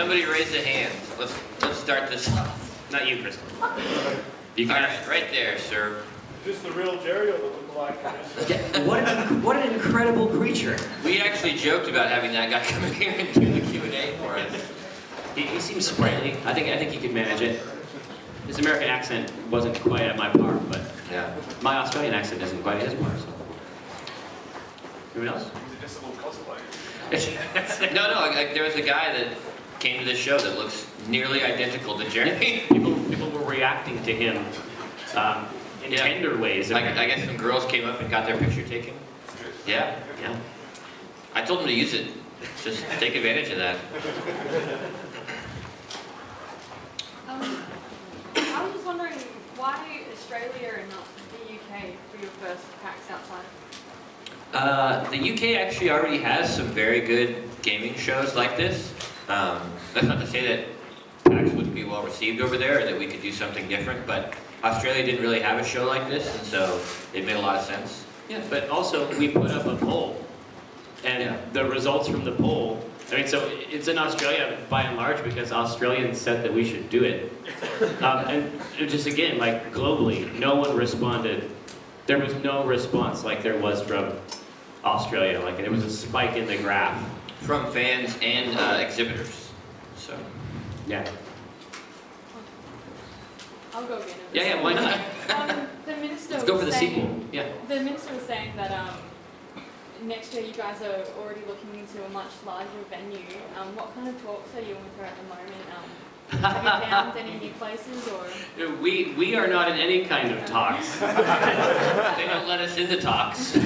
Somebody raise a hand. Let's start this off. Not you, Crystal. You can. All right there, sir. Is this the real Jerry or the lookalike? What an incredible creature. We actually joked about having that guy come in here and do the Q&A for us. He seems sprightly. I think he could manage it. His American accent wasn't quite at my par, but Yeah. my Australian accent isn't quite his par. So. Anyone else? Is it just a little cosplay? No, like, there was a guy that came to this show that looks nearly identical to Jeremy. People were reacting to him in tender ways. I guess some girls came up and got their picture taken. Yeah. Yeah. I told him to use it. Just take advantage of that. I was just wondering why Australia and not the UK for your first PAX outside? The UK actually already has some very good gaming shows like this. That's not to say that PAX wouldn't be well received over there or that we could do something different, but Australia didn't really have a show like this, and so it made a lot of sense. Yeah, but also we put up a poll, and the results from the poll, I mean, so it's in Australia by and large because Australians said that we should do it. And it just again, like globally, no one responded. There was no response like there was from Australia. Like there was a spike in the graph. From fans and exhibitors. So. Yeah. I'll go again. Yeah, why not? The minister Let's go for the was saying, sequel. Yeah. The minister was saying that next year you guys are already looking into a much larger venue. What kind of talks are you in for at the moment? Have you found any new places or? We are not in any kind of talks. They don't let us into talks.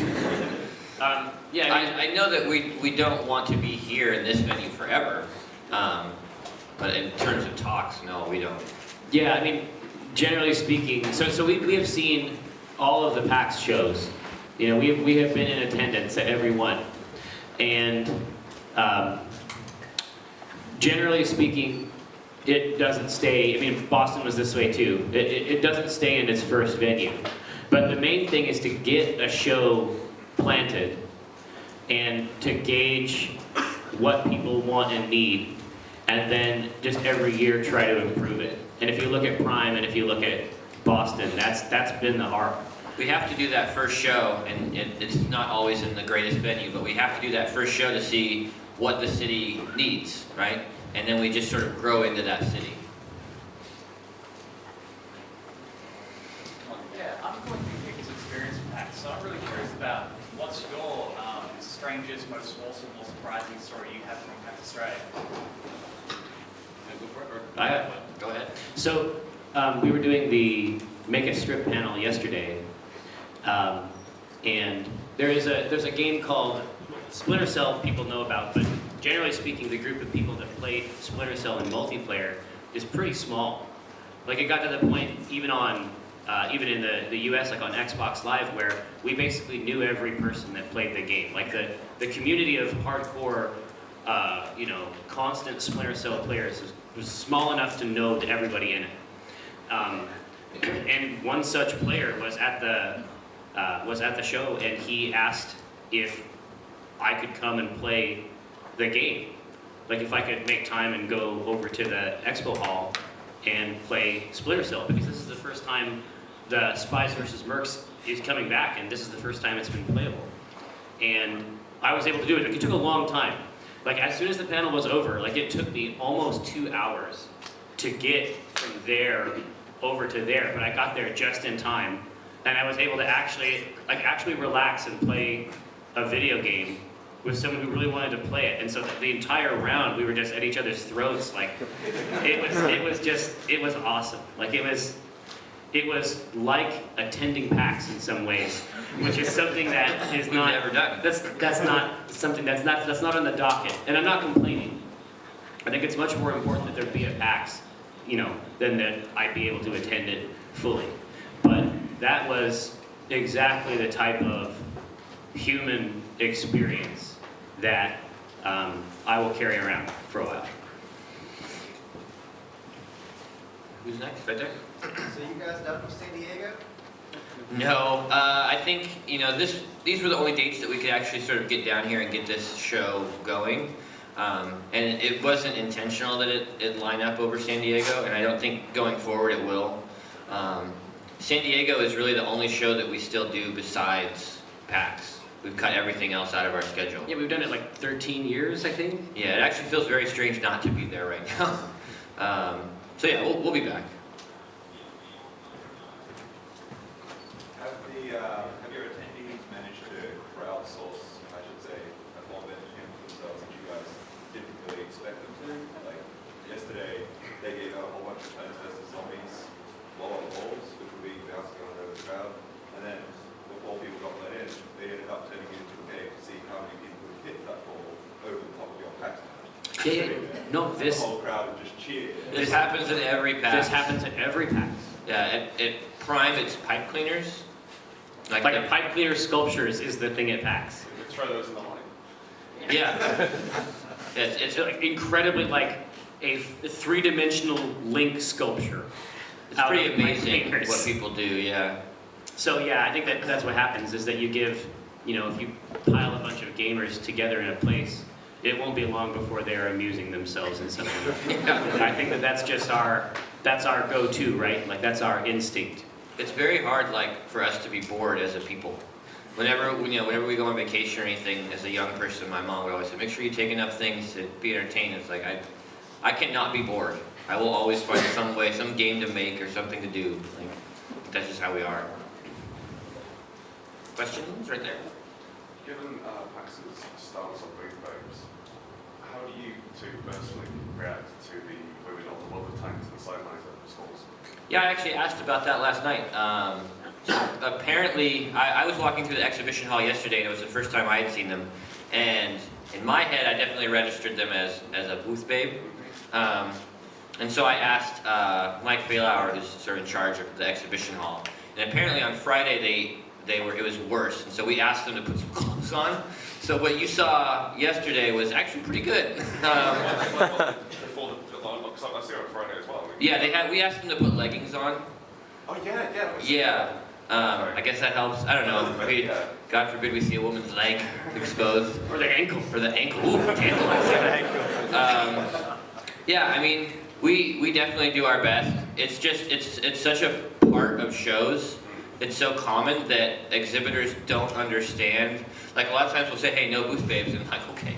Yeah, I know that we don't want to be here in this venue forever, but in terms of talks, no, we don't. Yeah, I mean, generally speaking, so we have seen all of the PAX shows. You know, we have been in attendance at every one, and generally speaking, it doesn't stay. I mean, Boston was this way too. It doesn't stay in its first venue, but the main thing is to get a show planted and to gauge what people want and need, and then just every year try to improve it. And if you look at Prime and if you look at Boston, that's been the art. We have to do that first show, and it's not always in the greatest venue, but we have to do that first show to see what the city needs, right? And then we just sort of grow into that city. Yeah, I'm going through people's experience with PAX, so I'm really curious about what's your strangest, most awesome or surprising story you have from PAX Australia? Go ahead. So we were doing the Make a Strip panel yesterday, and there's a game called Splinter Cell people know about, but generally speaking, the group of people that played Splinter Cell in multiplayer is pretty small. Like it got to the point even in the US, like on Xbox Live, where we basically knew every person that played the game. Like the community of hardcore, constant Splinter Cell players was small enough to know everybody in it. And one such player was at the show, and he asked if I could come and play the game. Like if I could make time and go over to the expo hall and play Splinter Cell, because this is the first time the Spies vs. Mercs is coming back, and this is the first time it's been playable. And I was able to do it. Like, it took a long time. Like as soon as the panel was over, like it took me almost 2 hours to get from there over to there, but I got there just in time, and I was able to actually relax and play a video game with someone who really wanted to play it. And so the entire round we were just at each other's throats. Like it was awesome. Like it was like attending PAX in some ways, which is something that is not never done. That's not something that's not on the docket. And I'm not complaining. I think it's much more important that there be a PAX, than that I'd be able to attend it fully. But that was exactly the type of human experience that I will carry around for a while. Who's next? Right there. So you guys done with San Diego? No, I think these were the only dates that we could actually sort of get down here and get this show going. And it wasn't intentional that it line up over San Diego, and I don't think going forward it will. San Diego is really the only show that we still do besides PAX. We've cut everything else out of our schedule. Yeah, we've done it like 13 years, I think. Yeah, it actually feels very strange not to be there right now. So yeah, we'll be back. Have your attendees managed to crowdsource, I should say, a form of entertainment for themselves that you guys didn't really expect them to? Like yesterday, they gave out a whole bunch of Plants vs. Zombies blow-up balls, which were being bounced around over the crowd. And then before people got let in, they ended up turning it into a game to see how many people would hit that ball over the top of your PAX. Yeah. No, The whole crowd would just cheer. This happens at every PAX. This happens at every PAX. Yeah, at Prime it's pipe cleaners. Like a pipe cleaner sculptures is the thing at PAX. We could throw those in the line. Yeah. It's It's like incredibly like a three-dimensional Link sculpture. out pretty of pipe amazing cleaners. what people do, yeah. So yeah, I think that's what happens is that you give, if you pile a bunch of gamers together in a place, it won't be long before they are amusing themselves in some way. I think that's just that's our go-to, right? Like that's our instinct. It's very hard, like, for us to be bored as a people. Whenever we go on vacation or anything, as a young person, my mom would always say, make sure you take enough things to be entertained. It's like, I cannot be bored. I will always find some way, some game to make or something to do. Like, that's just how we are. Questions? Right there. Given PAX's stance on both babes, how do you two personally react to the women on the water tanks and the sidelines of the stalls? Yeah, I actually asked about that last night. Apparently, I was walking through the exhibition hall yesterday, and it was the first time I had seen them. And in my head, I definitely registered them as a booth babe. And so I asked Mike Failauer, who's sort of in charge of the exhibition hall. And apparently on Friday, it was worse. And so we asked them to put some clothes on. So what you saw yesterday was actually pretty good. Before because I see it on Friday as well. Yeah, we asked them to put leggings on. Oh yeah. Yeah. I guess that helps. I don't know. Maybe, God forbid we see a woman's leg exposed. Or their ankle. Or the ankle. Ooh, tantalizing. Yeah, I mean, we definitely do our best. It's just, it's such a part of shows. It's so common that exhibitors don't understand. Like, a lot of times we'll say, hey, no booth babes, and I'm like, okay.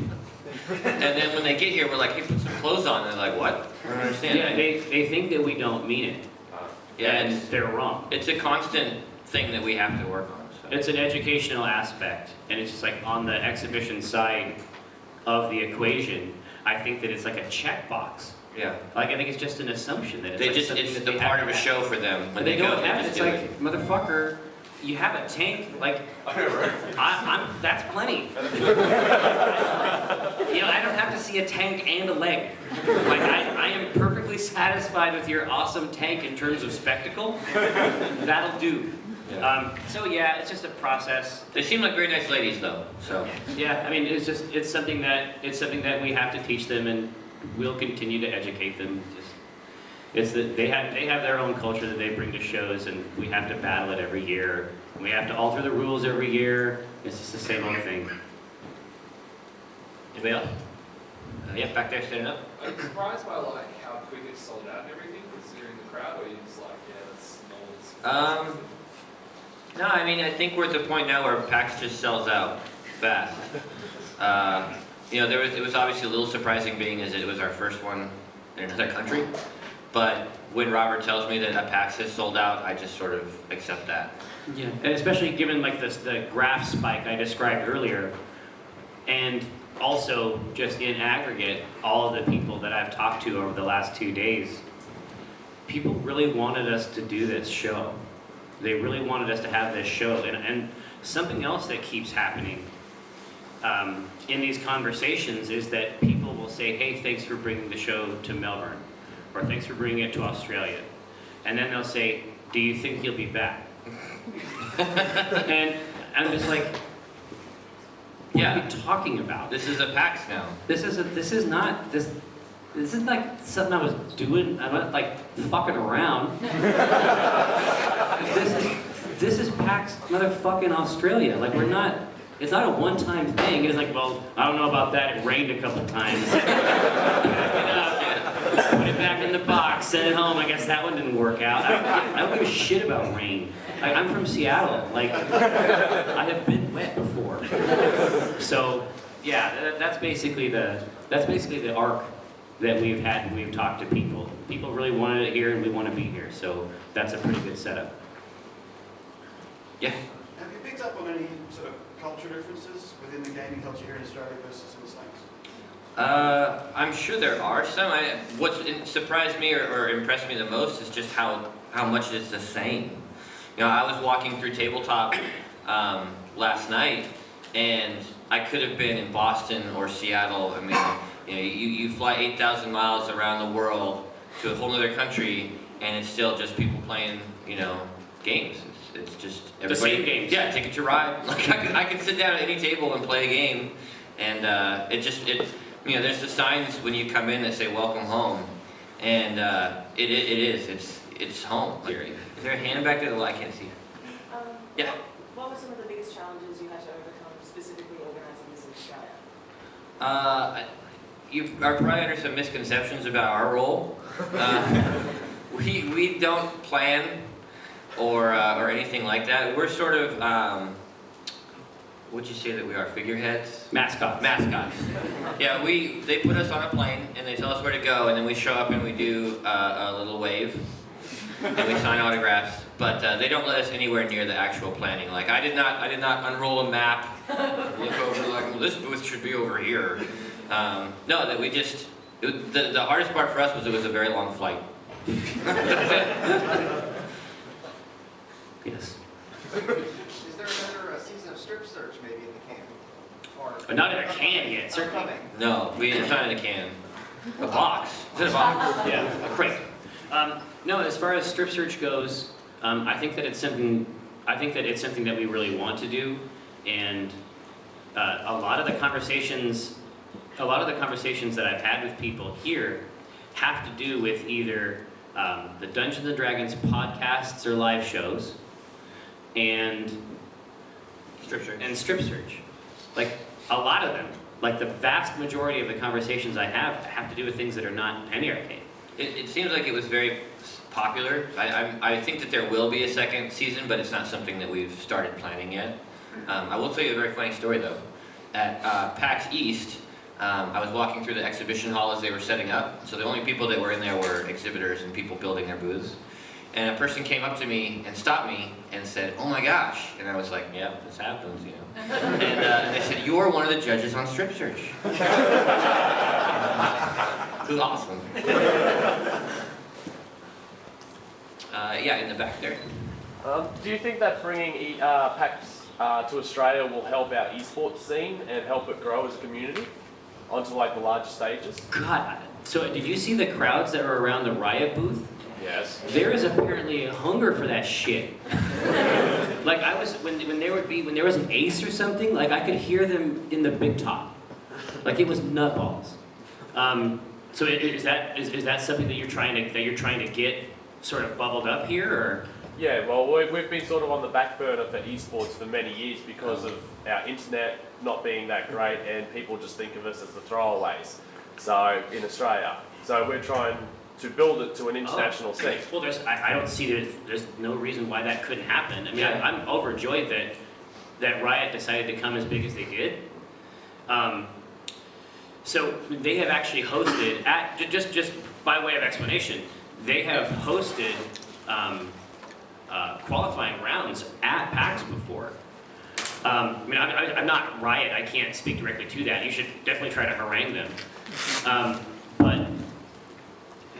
And then when they get here, we're like, hey, put some clothes on. And they're like, what? I don't understand. Yeah, they think that we don't mean it. Yeah, And they're wrong. it's a constant thing that we have to work on. So. It's an educational aspect, and it's just like on the exhibition side of the equation, I think that it's like a checkbox. Yeah. Like I think it's just an assumption that it's They like just, something it's that the they part have of a to show for them. When But they go, don't they have it. just It's do like, motherfucker, you have a tank. Like, that's plenty. I don't have to see a tank and a leg. Like, I am perfectly satisfied with your awesome tank in terms of spectacle. That'll do. Yeah. So yeah, it's just a process. They seem like very nice ladies, though. So. Yeah, I mean, it's something that we have to teach them, and we'll continue to educate them. They have their own culture that they bring to shows, and we have to battle it every year. We have to alter the rules every year. It's just the same old thing. Anybody else? Yep, back there, standing up. Are you surprised by like how quick it sold out and everything, considering the crowd, or are you just like, yeah, that's normal? No, I mean, I think we're at the point now where PAX just sells out fast. It was obviously a little surprising being as it was our first one in another country. But when Robert tells me that a PAX has sold out, I just sort of accept that. Yeah, and especially given like the graph spike I described earlier, and also just in aggregate, all of the people that I've talked to over the last 2 days, people really wanted us to do this show. They really wanted us to have this show, and something else that keeps happening in these conversations is that people will say, hey, thanks for bringing the show to Melbourne, or thanks for bringing it to Australia. And then they'll say, do you think you'll be back? And I'm just like, what are you talking about? This is a PAX now. This is like something I was doing. I'm not like fucking around. This is PAX motherfucking Australia. Like we're not It's not a one-time thing. It's like, well, I don't know about that. It rained a couple times. Put it back in the box, send it home. I guess that one didn't work out. I don't give a shit about rain. Like, I'm from Seattle. Like, I have been wet before. So, yeah, that's basically the arc that we've had when we've talked to people. People really wanted it here, and we want to be here. So that's a pretty good setup. Yeah. Have you picked up on any sort of culture differences within the gaming culture here in Australia versus in the States? I'm sure there are some. What's surprised me or impressed me the most is just how much it's the same. You know, I was walking through tabletop last night, and I could have been in Boston or Seattle. I mean, you know, you fly 8,000 miles around the world to a whole other country, and it's still just people playing, you know, games. It's just everybody. The same games. Yeah, Ticket to Ride. Like I could sit down at any table and play a game, and you know, there's the signs when you come in that say "Welcome Home," and it's home. Is there a hand back there? Well, I can't see. Yeah. What were some of the biggest challenges you had to overcome, specifically organising this in Australia? You are probably under some misconceptions about our role. We don't plan or anything like that. We're sort of what'd you say that we are? Figureheads? Mascots. Mascots. Yeah, they put us on a plane and they tell us where to go, and then we show up and we do a little wave and we sign autographs. But they don't let us anywhere near the actual planning. Like I did not unroll a map, look over like, well, this booth should be over here. No, that we just the hardest part for us was it was a very long flight. Yes. Is there another season of Strip Search maybe in the can? Or Not in a can yet, certainly. upcoming? No, it's not in a can. A box. Is it a box? Yeah, great. No, as far as Strip Search goes, I think that it's something that we really want to do, and a lot of the conversations that I've had with people here have to do with either the Dungeons and Dragons podcasts or live shows, and Strip Search. Like a lot of them, like the vast majority of the conversations I have to do with things that are not Penny Arcade. It seems like it was very popular. I think that there will be a second season, but it's not something that we've started planning yet. I will tell you a very funny story though. At PAX East, I was walking through the exhibition hall as they were setting up. So the only people that were in there were exhibitors and people building their booths. And a person came up to me and stopped me and said, "Oh my gosh!" And I was like, "Yeah, this happens, you know." And they said, "You're one of the judges on Strip Search." It was awesome. Yeah, in the back there. Do you think that bringing PAX to Australia will help our esports scene and help it grow as a community onto like the larger stages? God, so did you see the crowds that were around the Riot booth? Yes. There is apparently a hunger for that shit. Like I was when there was an ace or something, like I could hear them in the big top. Like it was nutballs. So is that something that you're trying to get sort of bubbled up here, or? Yeah, well, we've been sort of on the back burner for esports for many years because of our internet not being that great and people just think of us as the throwaways. So in Australia, so we're trying to build it to an international scene. Well, I don't see there's no reason why that couldn't happen. I mean, I'm overjoyed that Riot decided to come as big as they did. So they have actually hosted just by way of explanation, they have hosted qualifying rounds at PAX before. I mean, I'm not Riot. I can't speak directly to that. You should definitely try to harangue them. But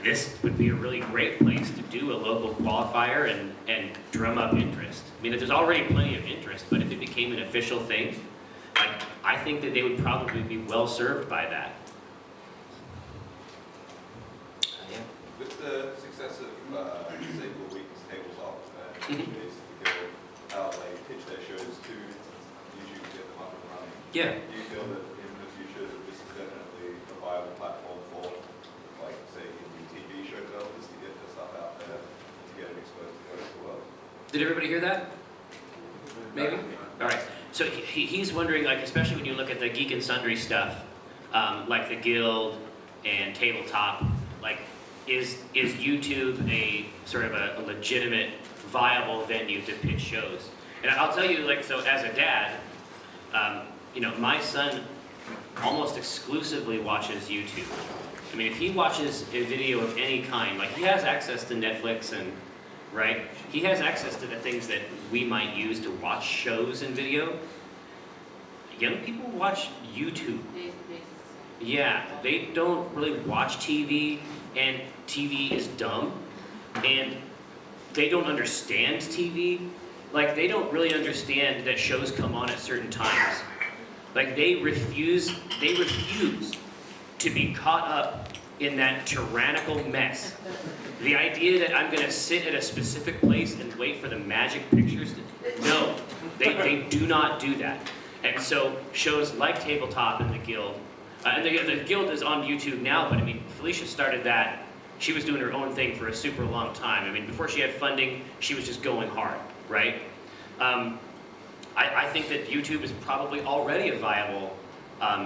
this would be a really great place to do a local qualifier and drum up interest. I mean, there's already plenty of interest, but if it became an official thing, like, I think that they would probably be well served by that. Yeah. With the success of Sequel Week's Tabletop and days ago, how they pitch their shows to YouTube to get them up and running. Yeah. Do you feel that in the future that this is definitely a viable platform for, like, say, indie TV show developers to get their stuff out there, to get it exposed to the rest of the world? Did everybody hear that? Maybe? All right. So he's wondering, like, especially when you look at the Geek and Sundry stuff, like the Guild and Tabletop, like, is YouTube a sort of a legitimate, viable venue to pitch shows? And I'll tell you, like, so as a dad, you know, my son almost exclusively watches YouTube. I mean, if he watches a video of any kind, like, he has access to Netflix and, right? He has access to the things that we might use to watch shows and video. Young people watch YouTube. Yeah, they don't really watch TV, and TV is dumb, and they don't understand TV. Like, they don't really understand that shows come on at certain times. Like, they refuse to be caught up in that tyrannical mess. The idea that I'm gonna sit at a specific place and wait for the magic pictures to, no, they do not do that. And so shows like Tabletop and the Guild, and the Guild is on YouTube now, but I mean, Felicia started that, she was doing her own thing for a super long time. I mean, before she had funding, she was just going hard, right? I think that YouTube is probably already a viable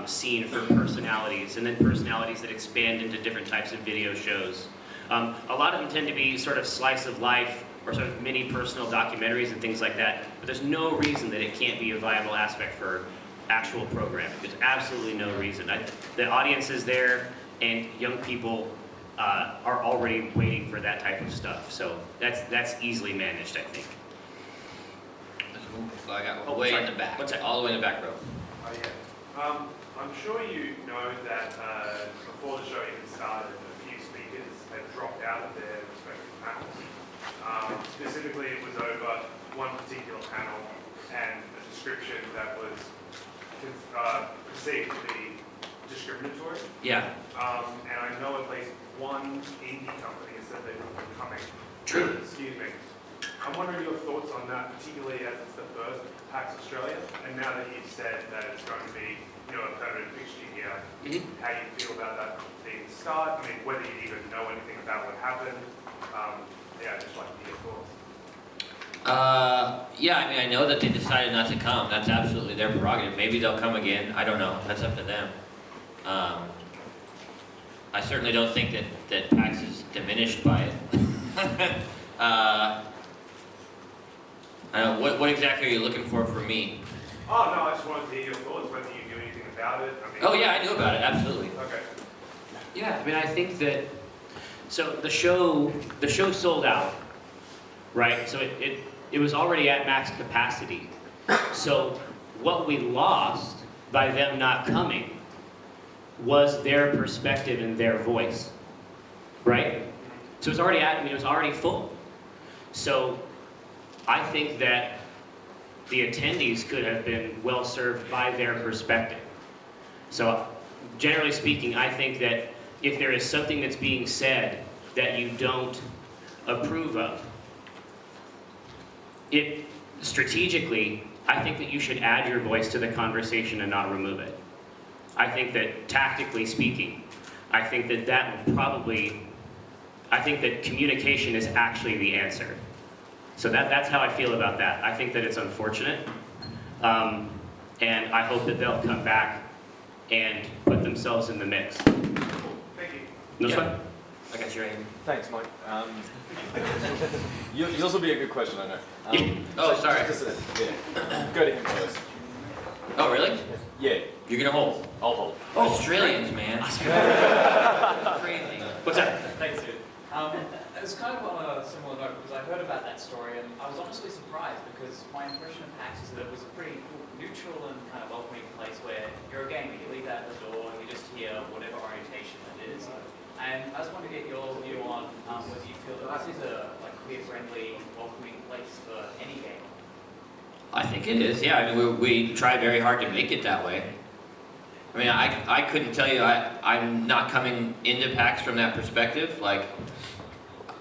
scene for personalities, and then personalities that expand into different types of video shows. A lot of them tend to be sort of slice of life or sort of mini personal documentaries and things like that, but there's no reason that it can't be a viable aspect for actual programming. There's absolutely no reason. The audience is there, and young people are already waiting for that type of stuff. So that's easily managed, I think. I got way in the back. What's that? All the way in the back row. Oh, yeah. I'm sure you know that before the show even started, a few speakers had dropped out of their respective panels. Specifically, it was over one particular panel and a description that was perceived to be discriminatory. Yeah. And I know at least one indie company has said they're not coming. True. Excuse me. I'm wondering your thoughts on that, particularly as it's the first PAX Australia, and now that you've said that it's going to be, you know, a permanent fixture here, how you feel about that being the start? I mean, whether you even know anything about what happened. Yeah, I'd just like to hear your thoughts. Yeah, I mean, I know that they decided not to come. That's absolutely their prerogative. Maybe they'll come again. I don't know. That's up to them. I certainly don't think that PAX is diminished by it. I don't know, what exactly are you looking for from me? Oh, no, I just wanted to hear your thoughts, whether you knew anything about it. I mean, Oh yeah, I knew about it, absolutely. Okay. Yeah, I mean, I think that, so the show sold out, right? So it was already at max capacity. So what we lost by them not coming was their perspective and their voice, right? So it was already it was already full. So I think that the attendees could have been well served by their perspective. So generally speaking, I think that if there is something that's being said that you don't approve of, strategically, I think that you should add your voice to the conversation and not remove it. I think that tactically speaking, I think that communication is actually the answer. So that's how I feel about that. I think that it's unfortunate, and I hope that they'll come back and put themselves in the mix. Thank you. No Yeah. sweat. I got your aim. Thanks, Mike. Yours will be a good question, I know. Oh, sorry. Yeah. Go to him first. Oh, really? Yeah, You're gonna hold? I'll hold. Australians, man. Crazy. What's that? Thanks, dude. It was kind of on a similar note because I heard about that story and I was honestly surprised because my impression of PAX is that it was a pretty neutral and kind of welcoming place where you're a gamer, you leave out the door and you just hear whatever orientation it is. And I just want to get your view on whether you feel that this is a queer-friendly, welcoming place for any gamer. I think it is, yeah. I mean, we try very hard to make it that way. I mean, I couldn't tell you, I'm not coming into PAX from that perspective. Like,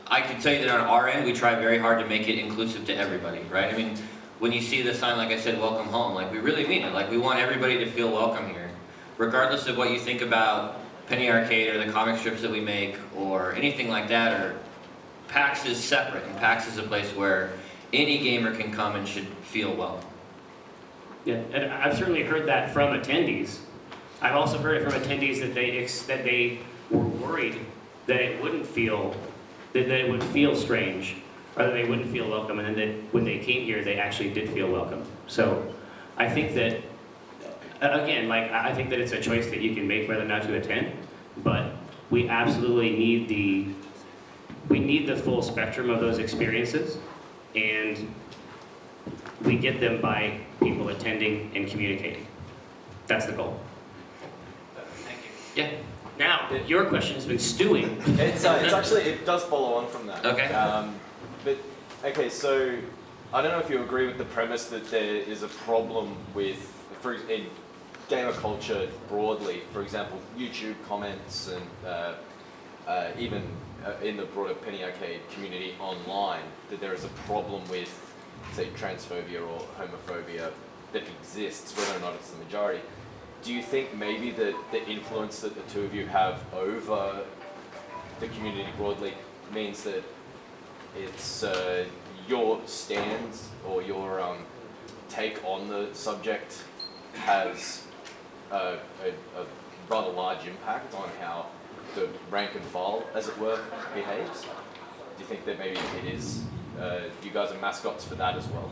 I can tell you that on our end, we try very hard to make it inclusive to everybody, right? I mean, when you see the sign, like I said, welcome home, like, we really mean it. Like, we want everybody to feel welcome here. Regardless of what you think about Penny Arcade or the comic strips that we make or anything like that, or PAX is separate, and PAX is a place where any gamer can come and should feel welcome. Yeah, and I've certainly heard that from attendees. I've also heard it from attendees that they were worried that it wouldn't feel, that it would feel strange, or that they wouldn't feel welcome, and then that when they came here, they actually did feel welcome. So I think that, again, like, I think that it's a choice that you can make whether or not to attend, but we absolutely need the full spectrum of those experiences, and we get them by people attending and communicating. That's the goal. Thank you. Yeah. Now, your question has been stewing. It's actually, it does follow on from that. Okay. But, okay, so I don't know if you agree with the premise that there is a problem with, in gamer culture broadly, for example, YouTube comments and even in the broader Penny Arcade community online, that there is a problem with, say, transphobia or homophobia that exists, whether or not it's the majority. Do you think maybe that the influence that the two of you have over the community broadly means that it's your stance or your take on the subject has a rather large impact on how the rank and file, as it were, behaves? Do you think that maybe it is, you guys are mascots for that as well?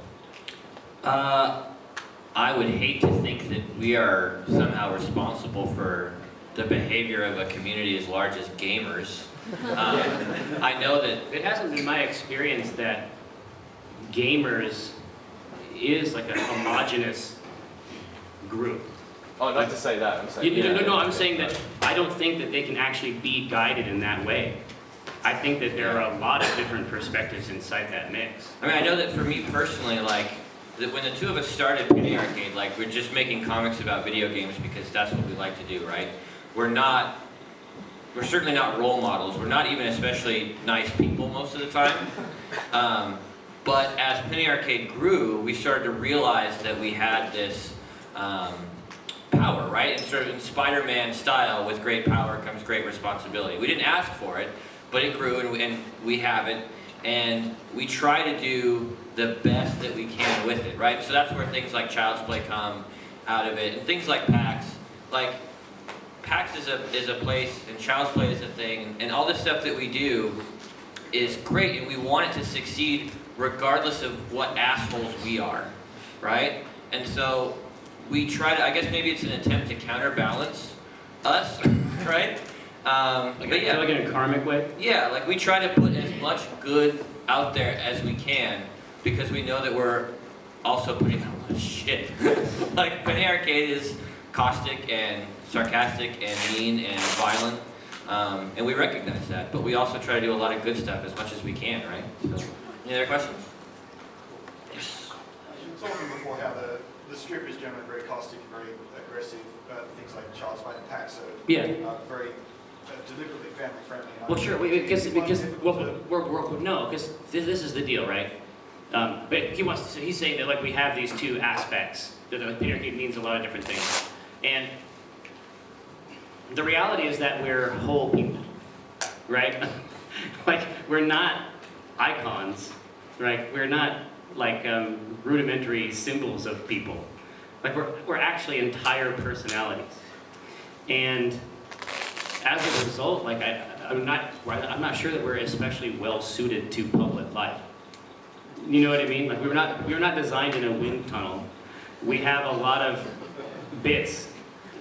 I would hate to think that we are somehow responsible for the behavior of a community as large as gamers. I know that It hasn't been my experience that gamers is like a homogenous group. Oh, not to say that, I'm saying... No, I'm saying that I don't think that they can actually be guided in that way. I think that there are a lot of different perspectives inside that mix. I mean, I know that for me personally, like, that when the two of us started Penny Arcade, like, we're just making comics about video games because that's what we like to do, right? We're certainly not role models. We're not even especially nice people most of the time. But as Penny Arcade grew, we started to realize that we had this power, right? And sort of in Spider-Man style, with great power comes great responsibility. We didn't ask for it, but it grew, and we have it. And we try to do the best that we can with it, right? So that's where things like Child's Play come out of it, and things like PAX. Like, PAX is a place, and Child's Play is a thing, and all the stuff that we do is great, and we want it to succeed regardless of what assholes we are, right? And so we try to, I guess maybe it's an attempt to counterbalance us, right? But yeah, Like in a karmic way? yeah, like we try to put as much good out there as we can because we know that we're also putting out a lot of shit. Like, Penny Arcade is caustic and sarcastic and mean and violent, and we recognize that, but we also try to do a lot of good stuff as much as we can, right? So, any other questions? Yes. You were talking before how the strip is generally very caustic, very aggressive, things like Child's Play and PAX are Yeah. very deliberately family friendly. Well, sure, because this is the deal, right? But he's saying that, like, we have these two aspects. That the Penny Arcade means a lot of different things, and the reality is that we're whole people, right? Like, we're not icons, right? We're not like rudimentary symbols of people. Like, we're actually entire personalities, and as a result, like, I'm not sure that we're especially well suited to public life. You know what I mean? Like, we were not designed in a wind tunnel. We have a lot of bits,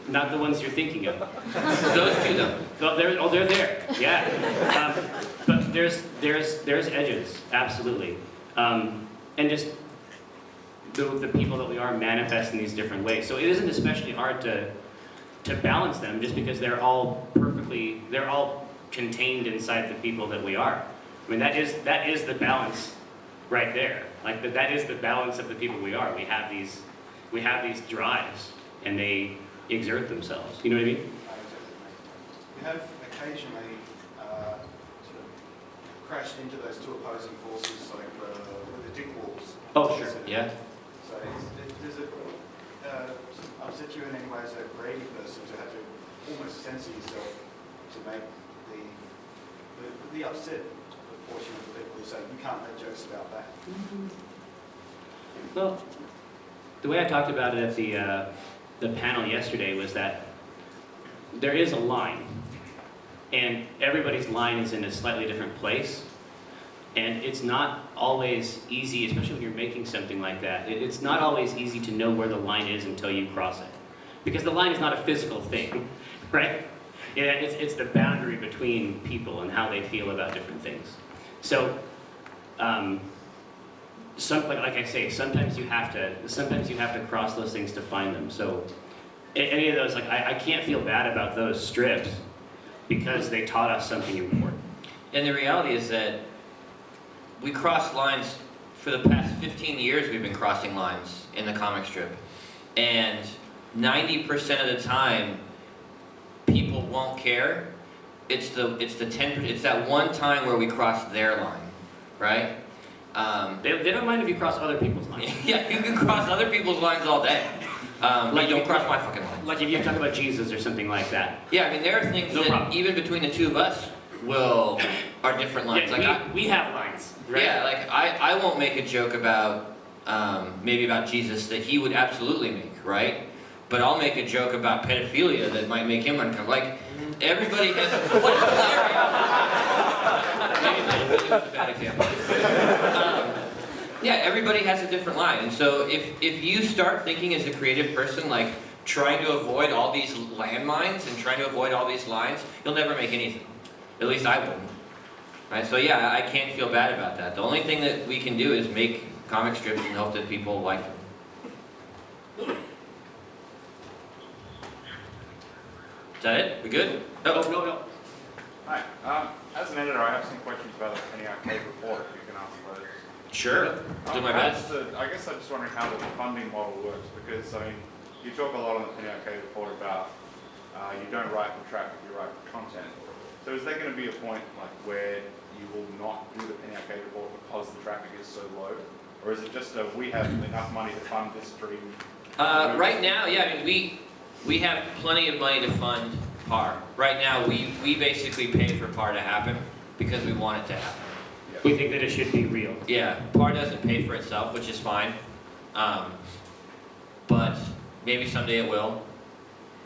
not the ones you're thinking of. Those two, though. They're there. Yeah. But there's edges, absolutely, and just the people that we are manifest in these different ways. So it isn't especially hard to balance them, just because they're all contained inside the people that we are. I mean, that is the balance right there. Like, that is the balance of the people we are. We have these drives, and they exert themselves. You know what I mean? We have occasionally sort of crashed into those two opposing forces, like with the dick walls. Oh, sure. Yeah. So does it upset you in any way as a creative person to have to almost censor yourself to make the upset portion of the people who say you can't make jokes about that? Well, The way I talked about it at the panel yesterday was that there is a line, and everybody's line is in a slightly different place. And it's not always easy, especially when you're making something like that, it's not always easy to know where the line is until you cross it. Because the line is not a physical thing, right? Yeah, it's the boundary between people and how they feel about different things. So, like I say, sometimes you have to cross those things to find them. So, any of those, like I can't feel bad about those strips because they taught us something important. And the reality is that we cross lines for the past 15 years. We've been crossing lines in the comic strip, and 90% of the time, people won't care. It's the 10%. It's that one time where we cross their line, right? They don't mind if you cross other people's lines. Yeah, you can cross other people's lines all day. Like don't cross my fucking line. Like if you talk about Jesus or something like that. Yeah, I mean there are things No that problem. even between the two of us are different lines. Yeah, Like we have lines, right? Yeah, like I won't make a joke about maybe about Jesus that he would absolutely make, right? But I'll make a joke about pedophilia that might make him uncomfortable. Like everybody has what's hilarious. Maybe pedophilia is a bad example. Yeah, everybody has a different line, and so if you start thinking as a creative person like trying to avoid all these landmines and trying to avoid all these lines, you'll never make anything. At least I wouldn't. Right? So yeah, I can't feel bad about that. The only thing that we can do is make comic strips and hope that people like them. Is that it? We good? No, no. Hi. As an editor, I have some questions about the Penny Arcade report, if you can answer those. Sure. Do my best. I guess I'm just wondering how the funding model works, because, I mean, you talk a lot on the Penny Arcade report about you don't write for traffic, you write for content. So is there going to be a point like where you will not do the Penny Arcade report because the traffic is so low? Or is it just we have enough money to fund this stream? Right now, yeah, I mean, we have plenty of money to fund PAR. Right now, we basically pay for PAR to happen because we want it to happen. We think that it should be real. Yeah, PAR doesn't pay for itself, which is fine. But maybe someday it will.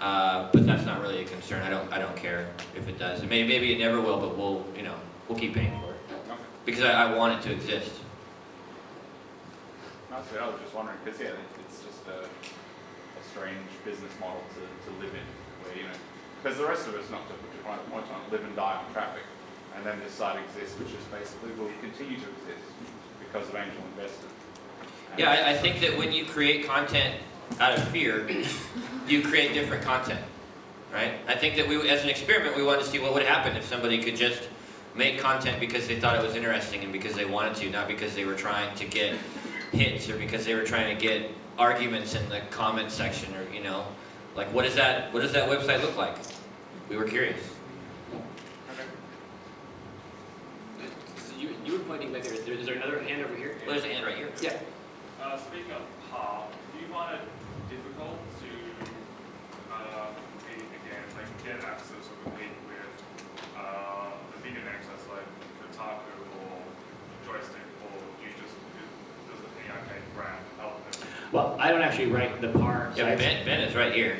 But that's not really a concern. I don't care if it does. Maybe it never will, but we'll keep paying for it because I want it to exist. That's it. I was just wondering because it's just a strange business model to live in, where because the rest of us, not to put your final point on, live and die on traffic, and then this site exists, which is basically will continue to exist because of angel investors. Yeah, I think that when you create content out of fear, you create different content, right? I think that as an experiment, we wanted to see what would happen if somebody could just make content because they thought it was interesting and because they wanted to, not because they were trying to get hits or because they were trying to get arguments in the comment section or, like what does that website look like? We were curious. You were pointing back there. Is there another hand over here? Well, there's a hand right here. Yeah. Speaking of PAR, do you find it difficult to compete against, like get access or compete with the video access like Kotaku or Joystick, or does the Penny Arcade brand help them? Well, I don't actually write the PAR Yeah, sites. Ben is right here.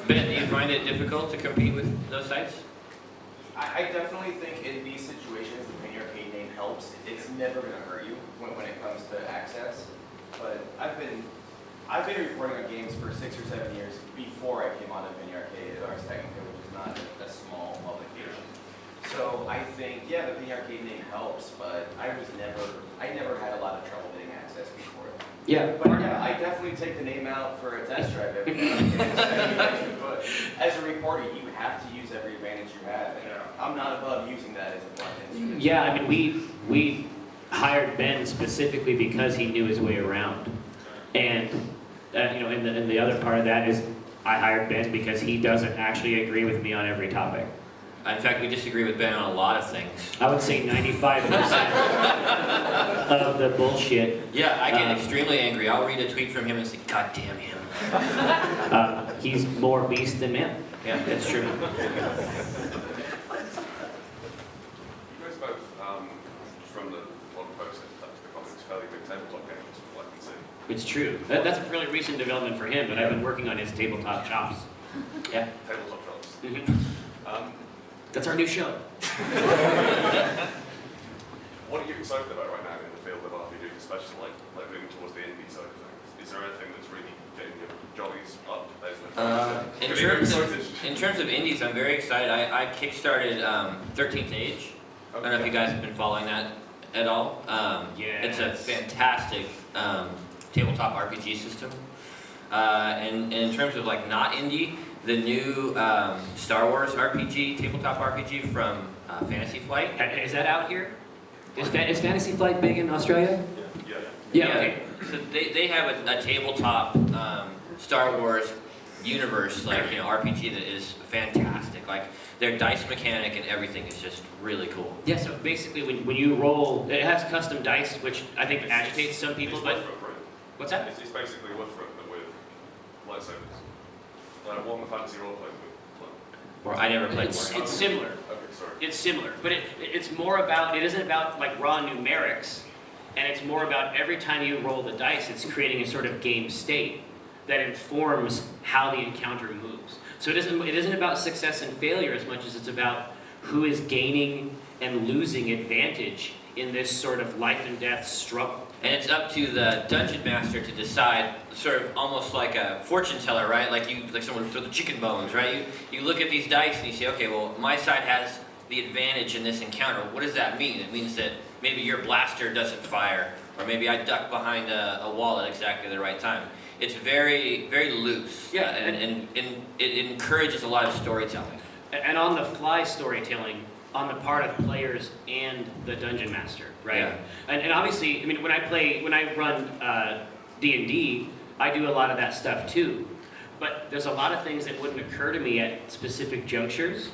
Ben, do you find it difficult to compete with those sites? I definitely think in these situations, the Penny Arcade name helps. It's never going to hurt you when it comes to access. But I've been reporting on games for 6 or 7 years before I came on to Penny Arcade at Ars Technica, which is not a small publication. So I think, yeah, the Penny Arcade name helps, but I never had a lot of trouble getting access before. Yeah. But yeah, I definitely take the name out for a test drive every time. But as a reporter, you have to use every advantage you have. And I'm not above using that as a blunt instrument. Yeah, I mean, we hired Ben specifically because he knew his way around. And, and the other part of that is I hired Ben because he doesn't actually agree with me on every topic. In fact, we disagree with Ben on a lot of things. I would say 95% of the bullshit. Yeah, I get extremely angry. I'll read a tweet from him and say, God damn him. He's more beast than man. Yeah, that's true. You guys both, from the blog post and the comments, fairly big tabletop games, like It's true. That's a fairly recent development for him, but I've been working on his tabletop chops. Yeah. Tabletop shops. That's our new show. What are you excited about right now in the field of RPG, especially like moving towards the indie side of things? Is there anything that's really getting your jollies up? In terms of indies, I'm very excited. I kickstarted 13th Age. I don't know if you guys have been following that at all. It's a fantastic tabletop RPG system. And in terms of like not indie, the new Star Wars RPG, tabletop RPG from Fantasy Flight. Is that out here? Is Fantasy Flight big in Australia? Yeah. Okay. So they have a tabletop Star Wars universe, like, you know, RPG that is fantastic. Like their dice mechanic and everything is just really cool. Yeah, so basically when you roll, it has custom dice, which I think agitates some people, but... What's that? It's basically Withrook, but with lightsabers. Like Warhammer Fantasy roleplay with... Or I never played It's Warhammer. similar. Okay, sorry. It's similar, but it's more about, it isn't about like raw numerics, and it's more about every time you roll the dice, it's creating a sort of game state that informs how the encounter moves. So it isn't about success and failure as much as it's about who is gaining and losing advantage in this sort of life and death struggle. And it's up to the dungeon master to decide, sort of almost like a fortune teller, right? Like someone with the chicken bones, right? You look at these dice and you say, okay, well, my side has the advantage in this encounter. What does that mean? It means that maybe your blaster doesn't fire, or maybe I duck behind a wall at exactly the right time. It's very, very loose, and it encourages a lot of storytelling. And on the fly storytelling on the part of players and the dungeon master, right? Yeah. And obviously, I mean, when I run D&D, I do a lot of that stuff too. But there's a lot of things that wouldn't occur to me at specific junctures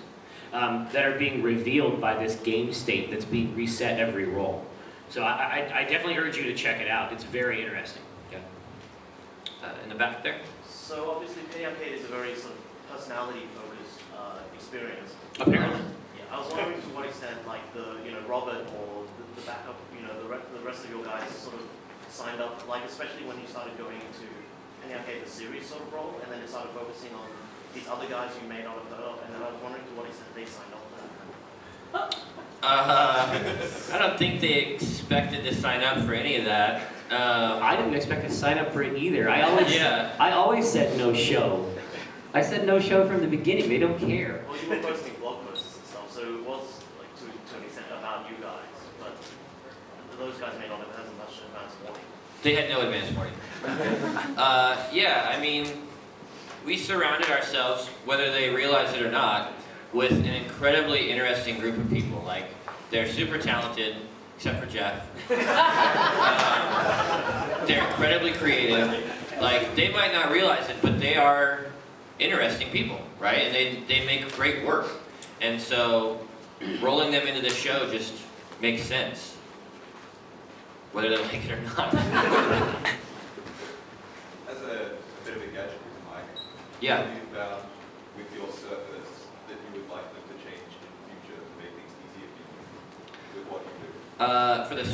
that are being revealed by this game state that's being reset every roll. So I definitely urge you to check it out. It's very interesting. Yeah. In the back there? So obviously Penny Arcade is a very sort of personality-focused experience. Apparently. Yeah, I was wondering to what extent, like Robert or the backup, the rest of your guys sort of signed up, like especially when you started going into Penny Arcade the series sort of role, and then it started focusing on these other guys you may not have heard of, and then I was wondering to what extent they signed up for that. I don't think they expected to sign up for any of that. I didn't expect to sign up for it either. I always said no show. I said no show from the beginning. They don't care. Well, you were posting blog posts and stuff, so it was like to an extent about you guys, but those guys may not have had much advance warning. They had no advance warning. Yeah, I mean, we surrounded ourselves, whether they realize it or not, with an incredibly interesting group of people. Like, they're super talented, except for Jeff. They're incredibly creative. Like, they might not realize it, but they are interesting people, right? And they make great work. And so, rolling them into the show just makes sense, whether they like it or not. As a bit of a gadget, Mike, Yeah. what have you found with your Surface that you would like them to change in the future to make things easier for you with what you do? For the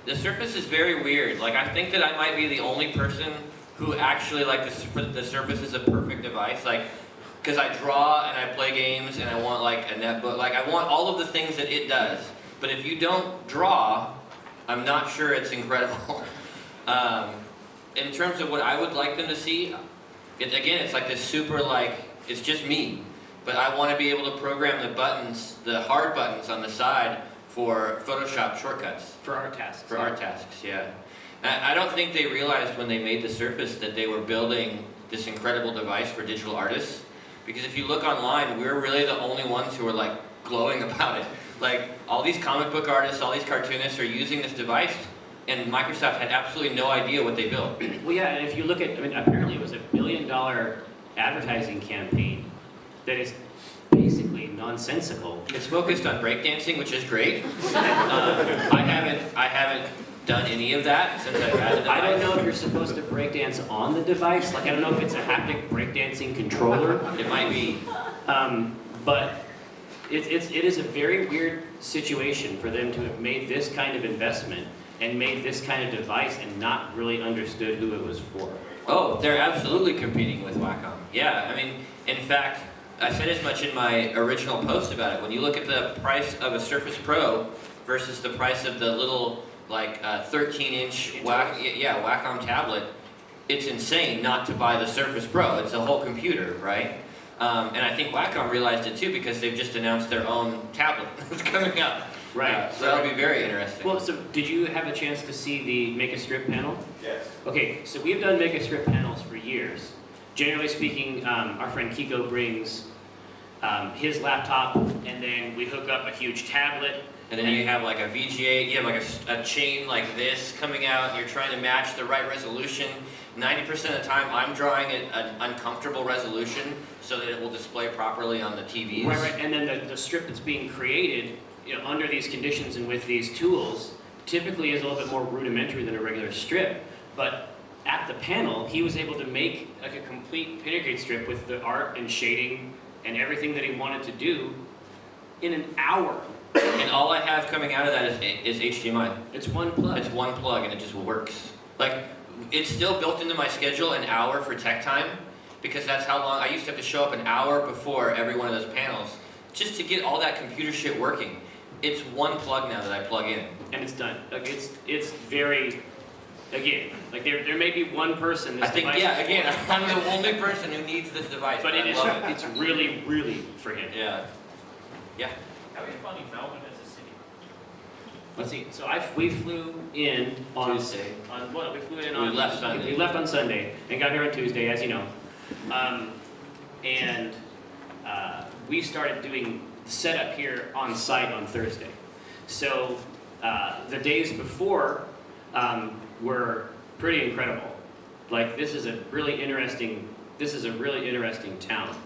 the Surface is very weird. Like, I think that I might be the only person who actually, like, the Surface is a perfect device. Like, because I draw and I play games and I want, like, a netbook. Like, I want all of the things that it does. But if you don't draw, I'm not sure it's incredible. In terms of what I would like them to see, it's like this super, like, it's just me. But I want to be able to program the buttons, the hard buttons on the side for Photoshop shortcuts. For art tasks. For art tasks, yeah. I don't think they realized when they made the Surface that they were building this incredible device for digital artists. Because if you look online, we're really the only ones who are, like, glowing about it. Like, all these comic book artists, all these cartoonists are using this device, and Microsoft had absolutely no idea what they built. Well, yeah, and if you look at, I mean, apparently it was $1 billion advertising campaign that is basically nonsensical. It's focused on breakdancing, which is great. I haven't done any of that since I've had the device. I don't know if you're supposed to breakdance on the device. Like, I don't know if it's a haptic breakdancing controller. It might be. But it is a very weird situation for them to have made this kind of investment and made this kind of device and not really understood who it was for. Oh, they're absolutely competing with Wacom. Yeah, I mean, in fact, I said as much in my original post about it. When you look at the price of a Surface Pro versus the price of the little, like, 13-inch Wacom tablet, it's insane not to buy the Surface Pro. It's a whole computer, right? And I think Wacom realized it too because they've just announced their own tablet that's coming up. Right. So that'll be very interesting. Well, so did you have a chance to see the Make a Strip panel? Yes. Okay, so we've done Make a Strip panels for years. Generally speaking, our friend Kiko brings his laptop, and then we hook up a huge tablet. And then you have like a VGA, you have like a chain like this coming out, and you're trying to match the right resolution. 90% of the time, I'm drawing an uncomfortable resolution so that it will display properly on the TVs. Right. And then the strip that's being created, you know, under these conditions and with these tools, typically is a little bit more rudimentary than a regular strip. But at the panel, he was able to make like a complete pin arcade strip with the art and shading and everything that he wanted to do in an hour. And all I have coming out of that is HDMI. It's one plug. It's one plug, and it just works. Like, it's still built into my schedule, an hour for tech time, because that's how long, I used to have to show up an hour before every one of those panels, just to get all that computer shit working. It's one plug now that I plug in. And it's done. Like, it's very, again, like there may be one person this I think, device yeah, is again, for, I'm the only person who needs this device, but I love it. it's really, really for him. Yeah. Yeah. How are you finding Melbourne as a city? Let's see. So we flew in on Tuesday. On what? We flew in We on. left Sunday. We left on Sunday and got here on Tuesday, as you know. We started doing setup here on site on Thursday. So the days before were pretty incredible. Like, this is a really interesting town,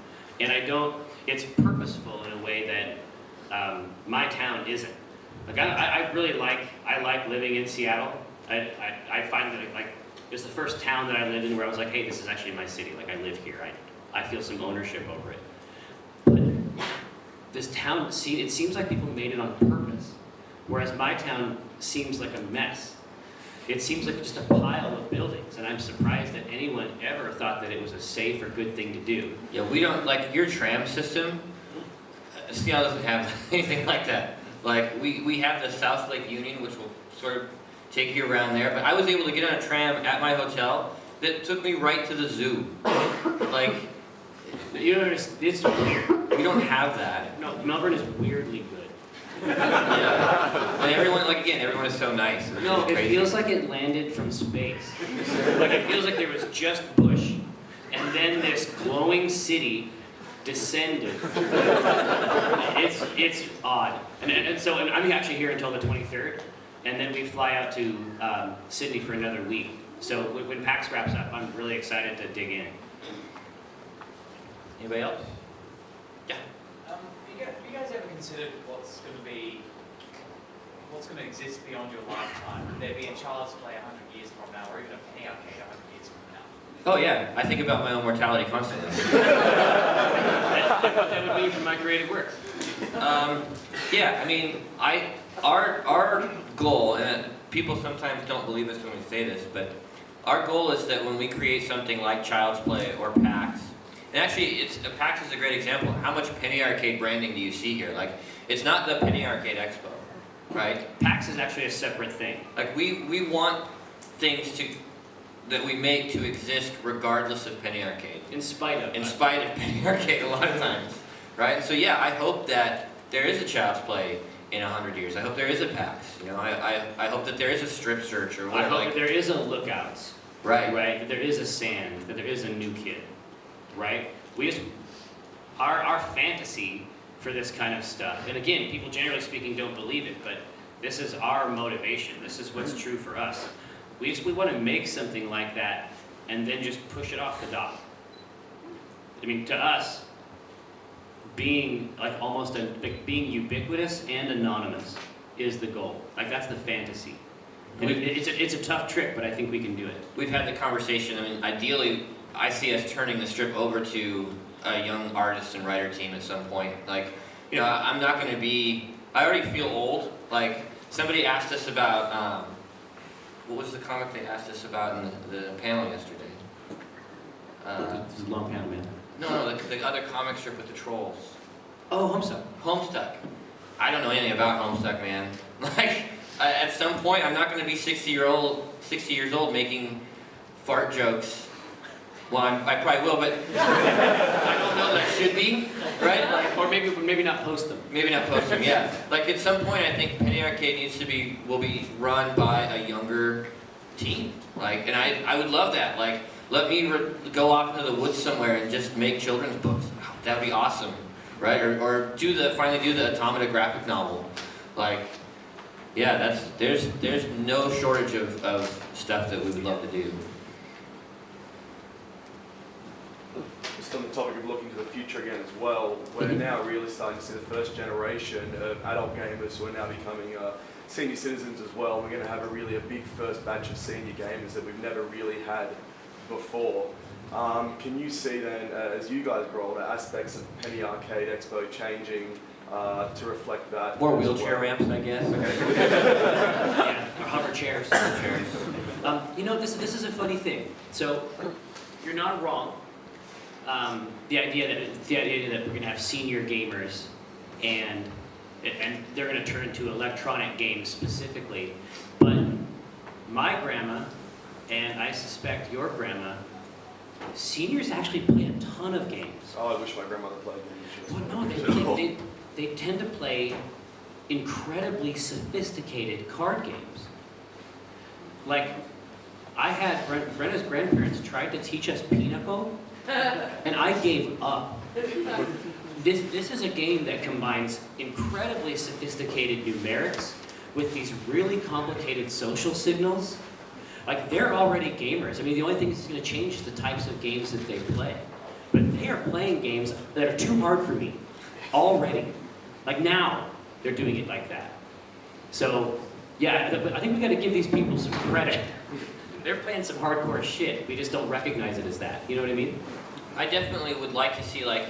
and it's purposeful in a way that my town isn't. Like, I really like living in Seattle. I find that it's the first town that I lived in where I was like, hey, this is actually my city. Like, I live here. I feel some ownership over it. But this town, it seems like people made it on purpose, whereas my town seems like a mess. It seems like just a pile of buildings, and I'm surprised that anyone ever thought that it was a safe or good thing to do. Yeah, we don't, like, your tram system, Seattle doesn't have anything like that. Like, we have the South Lake Union, which will sort of take you around there, but I was able to get on a tram at my hotel that took me right to the zoo. Like, You know, it's weird. we don't have that. No, Melbourne is weirdly good. Yeah. And everyone is so nice. It's No, just it crazy. feels like it landed from space. Like, it feels like there was just bush, and then this glowing city descended. It's odd. And so I'm actually here until the 23rd, and then we fly out to Sydney for another week. So when PAX wraps up, I'm really excited to dig in. Anybody else? Yeah. You guys ever considered what's going to exist beyond your lifetime? Would there be a Child's Play 100 years from now, or even a penny arcade 100 years from now? Oh yeah, I think about my own mortality constantly. That would be from my creative work. Yeah, I mean, our goal, and people sometimes don't believe us when we say this, but our goal is that when we create something like Child's Play or PAX, and actually, PAX is a great example. How much Penny Arcade branding do you see here? Like, it's not the Penny Arcade Expo, right? PAX is actually a separate thing. Like, we want things that we make to exist regardless of Penny Arcade. In spite of Penny Arcade a lot of times, right? So yeah, I hope that there is a Child's Play in 100 years. I hope there is a PAX. You know, I hope that there is a Strip Search or I whatever. hope that there is a Lookouts. Right. Right. That there is a Sand. That there is a New Kid. Right. Our fantasy for this kind of stuff. And again, people generally speaking don't believe it, but this is our motivation. This is what's true for us. We want to make something like that and then just push it off the dock. I mean, to us, being like being ubiquitous and anonymous is the goal. Like, that's the fantasy. And it's a tough trick, but I think we can do it. We've had the conversation. I mean, ideally, I see us turning the strip over to a young artist and writer team at some point. Like, you know, I'm not going to be. I already feel old. Like, somebody asked us about what was the comic they asked us about in the panel yesterday? This is a long panel, man. No, the other comic strip with the trolls. Oh, Homestuck. Homestuck. I don't know anything about Homestuck, man. Like, at some point, I'm not going to be 60 years old making fart jokes. Well, I probably will, but I don't know that I should be, right? Like, Or maybe not post them. maybe not post them, yeah. Like, at some point, I think Penny Arcade will be run by a younger team. Like, and I would love that. Like, let me go off into the woods somewhere and just make children's books. That would be awesome, right? Or finally do the Automata graphic novel. Like, yeah, there's no shortage of stuff that we would love to do. Just on the topic of looking to the future again as well, we're now really starting to see the first generation of adult gamers who are now becoming senior citizens as well. We're going to have a big first batch of senior gamers that we've never really had before. Can you see then, as you guys grow older, aspects of Penny Arcade Expo changing to reflect that? More wheelchair ramps, I guess. Yeah, or hover chairs. This is a funny thing. So, you're not wrong. The idea that we're going to have senior gamers and they're going to turn to electronic games specifically. But my grandma, and I suspect your grandma, seniors actually play a ton of games. Oh, I wish my grandmother played games. Well, no, they tend to play incredibly sophisticated card games. Like, I had Brenna's grandparents tried to teach us Pinochle, and I gave up. This is a game that combines incredibly sophisticated numerics with these really complicated social signals. Like, they're already gamers. I mean, the only thing that's going to change is the types of games that they play. But they are playing games that are too hard for me already. Like, now, they're doing it like that. So, yeah, I think we got to give these people some credit. They're playing some hardcore shit. We just don't recognize it as that. You know what I mean? I definitely would like to see, like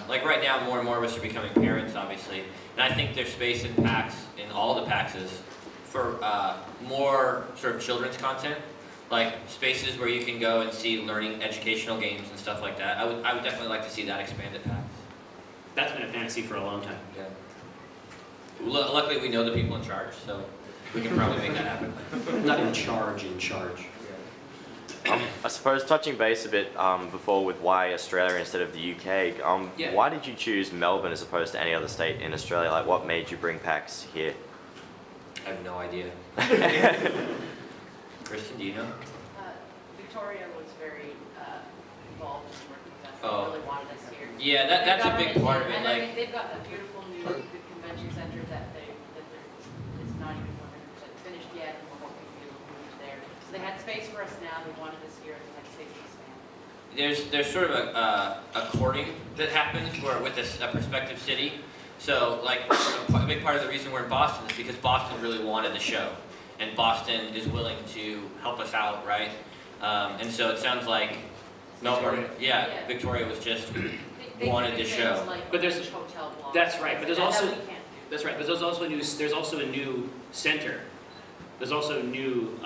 right now, more and more of us are becoming parents, obviously, and I think there's space in PAX, in all the PAXs, for more sort of children's content, like spaces where you can go and see learning educational games and stuff like that. I would definitely like to see that expand at PAX. That's been a fantasy for a long time. Yeah. Luckily, we know the people in charge, so we can probably make that happen. Not in charge. I suppose touching base a bit before with why Australia instead of the UK, Yeah. Why did you choose Melbourne as opposed to any other state in Australia? Like, what made you bring PAX here? I have no idea. Kristen, do you know? Victoria was very involved in working with us. Oh. They really wanted us here. Yeah, that's a big part of it. And I mean, Like, they've got a beautiful new convention center it's not even 100% finished yet, and we're hoping to be able to move there. So they had space for us now. They wanted us here, and they had space to expand. there's sort of a courting that happens with a prospective city. So, like, a big part of the reason we're in Boston is because Boston really wanted the show, and Boston is willing to help us out, right? And so it sounds like Melbourne, Victoria was just They wanted do the things show. like But there's- hotel blocks. That's right, but there's that also- we can't do. That's right, but there's also a new center. There's also a new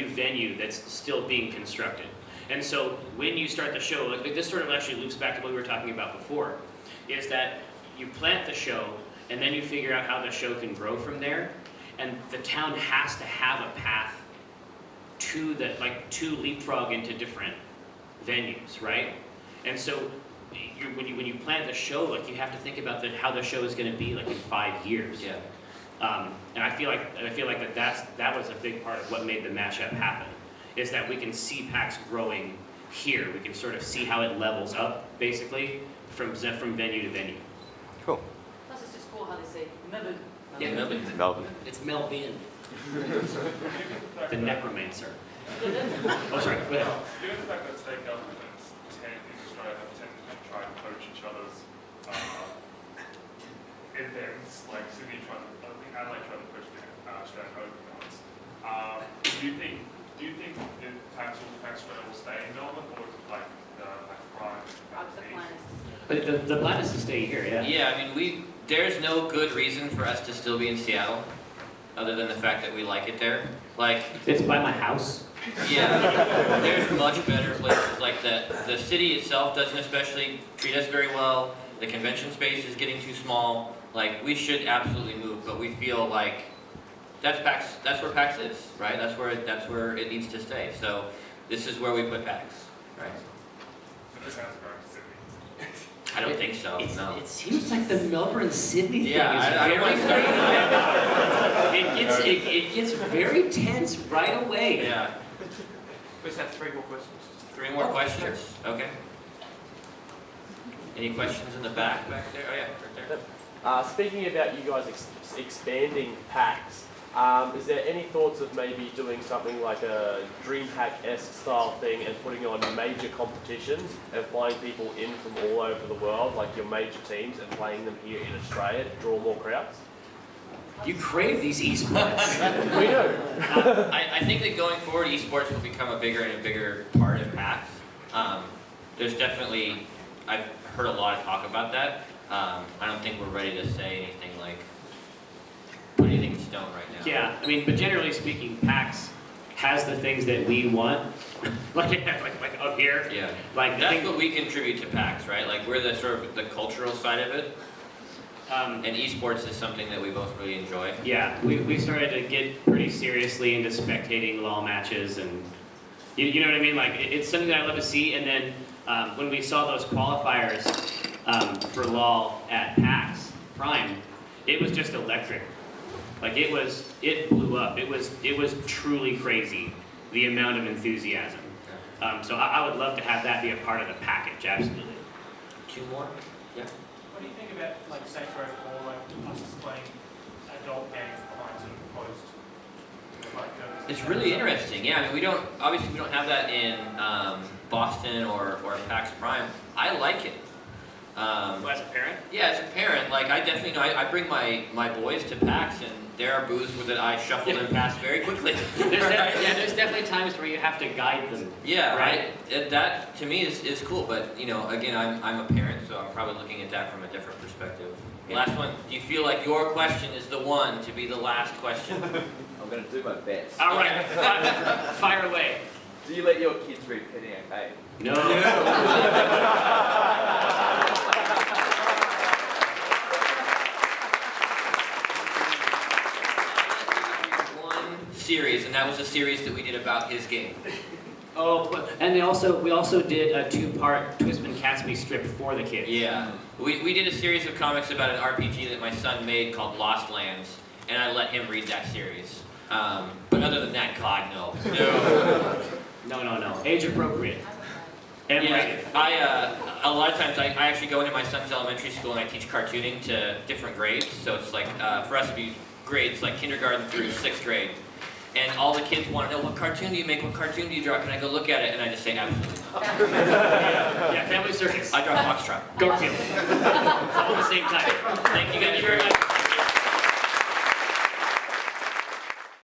venue that's still being constructed. And so when you start the show, like this sort of actually loops back to what we were talking about before, is that you plant the show and then you figure out how the show can grow from there. And the town has to have a path to leapfrog into different venues, right? And so when you plant the show, like, you have to think about how the show is going to be like in 5 years. Yeah. And I feel like that was a big part of what made the mashup happen, is that we can see PAX growing here. We can sort of see how it levels up, basically, from venue to venue. Cool. Plus, it's just cool how they say Melbourne. Yeah, Melbourne. Melbourne. It's Melbourne. The necromancer. Oh, sorry. Go ahead. Given the fact that state governments in Australia have tended to try and coach each other's events, like Sydney I think Adelaide tried to push the Australian Open once. Do you think the PAX Australia will stay in Melbourne, or is it like the prime? But the plan is to stay here, yeah. Yeah, I mean, there's no good reason for us to still be in Seattle. other than the fact that we like it there. Like, It's by my house. yeah, there's much better places like that. The city itself doesn't especially treat us very well. The convention space is getting too small. Like, we should absolutely move, but we feel like that's PAX. That's where PAX is, right? That's where it needs to stay. So this is where we put PAX, right? This has grown to Sydney. I don't think so. No. It seems like the Melbourne Sydney Yeah, thing is I don't like very. It gets very tense right away. Yeah. We just have 3 more questions. 3 more questions. Okay. Any questions in the back there? Oh yeah, right there. Speaking about you guys expanding PAX, is there any thoughts of maybe doing something like a DreamHack-esque style thing and putting on major competitions and flying people in from all over the world, like your major teams, and playing them here in Australia to draw more crowds? You crave these esports. We do. I think that going forward, esports will become a bigger and a bigger part of PAX. There's definitely, I've heard a lot of talk about that. I don't think we're ready to say anything like, put anything in stone right now. Yeah, I mean, but generally speaking, PAX has the things that we want, like up here. Yeah. Like That's what we contribute to PAX, right? Like, we're the sort of the cultural side of it. And esports is something that we both really enjoy. Yeah, we started to get pretty seriously into spectating LOL matches, and you know what I mean? Like, it's something that I love to see. And then when we saw those qualifiers for LOL at PAX Prime, it was just electric. Like, it blew up. It was truly crazy, the amount of enthusiasm. So I would love to have that be a part of the package, absolutely. 2 more? Yeah. What do you think about like Saints Row 4, like us playing adult games behind sort of closed? It's really interesting. Yeah, I mean, we don't have that in Boston or PAX Prime. I like it. As a parent? Yeah, as a parent, like, I definitely know. I bring my boys to PAX, and there are booths that I shuffle them past very quickly. There's definitely times where you have to guide them. Yeah, right. That to me is cool, but again, I'm a parent, so I'm probably looking at that from a different perspective. Yeah. Last one. Do you feel like your question is the one to be the last question? I'm going to do my best. All right, fire away. Do you let your kids read Penny okay? No. Series, and that was a series that we did about his game. Oh, and we also did a 2-part Twistman Catsby strip for the kids. Yeah, we did a series of comics about an RPG that my son made called Lost Lands, and I let him read that series. But other than that, God, no. No. Age appropriate. And rated. A lot of times I actually go into my son's elementary school and I teach cartooning to different grades. So it's like, for us to be grades like kindergarten through 6th grade. And all the kids want to know, what cartoon do you make? What cartoon do you draw? Can I go look at it? And I just say, absolutely not. Yeah, Family Circus. I draw Foxtrot. Garfield. All at the same time. Thank you